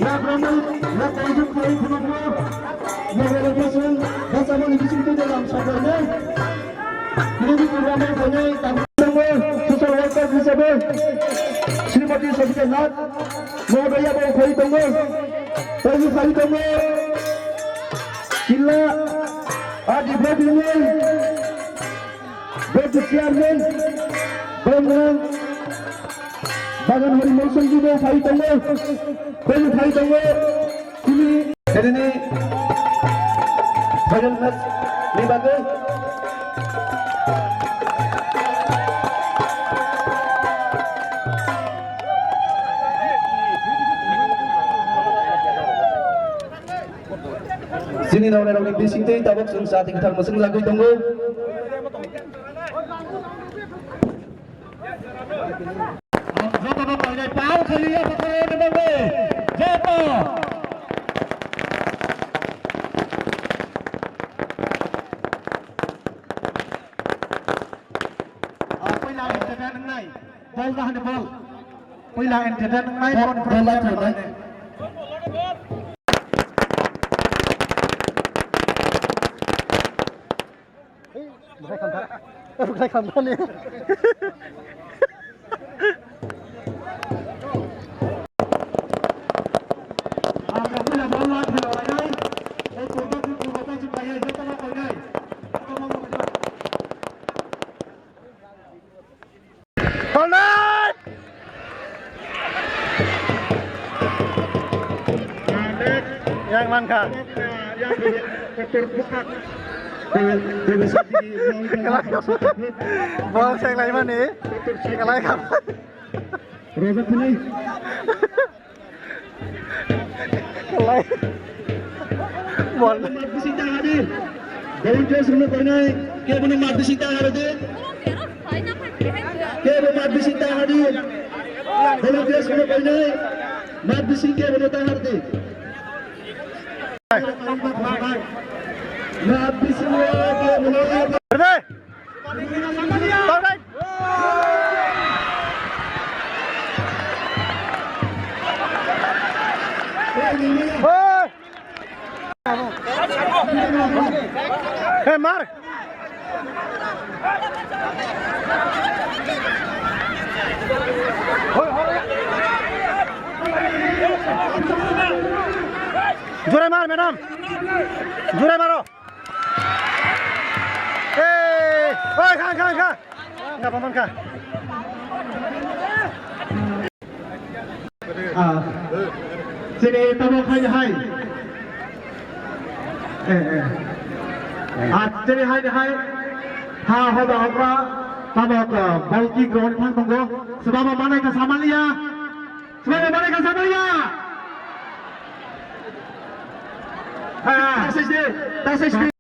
Labramu, lapanju koi khunmu, mobilation, bersama di situ dalam sabarnya. Ini program punya tamu social worker disable. Srimati Sofia Nath, Mohdaya bawa koi tunggu, koi tunggu. Kila adi berdiri, berdisiarkan, bermenang. Bagan hari musuh juga fight tunggu, beli fight tunggu. Ini bagan mas ni bagai. Sini nauna bising teh tabok sung saat kita masuk lagu tunggu. Jatuh bapaknya pau kali ya pakai bebe. Jatuh. Pila entertain ngai. Ball dah ada ball. Pila entertain ngai pon pon. Bukan kamera ni. Apabila bola terlalu banyak, coba kita supaya jatuh nak banyak. Honor! Yang mana? Yang terbuka. Ball saya lagi mana ni? Kalau kamu, Robert ni, kalau ball. mat bisita hari, daun jus mana pernah? Kau mana mat bisita hari tu? Kau mat bisita hari, daun jus mana pernah? Mat bisita mana tahar tu? Mat bisita kau mana? Berde. Alright. Hey, Mark. Jure mar, madam. Jure maro. Hey, oi, khan. Enggak paman kah? Sini tamu hai. Jadi hai. Ha hoda apa? Tamu balki ground thang tunggu. Sebab mana ke Samalia? Ha, tak sih.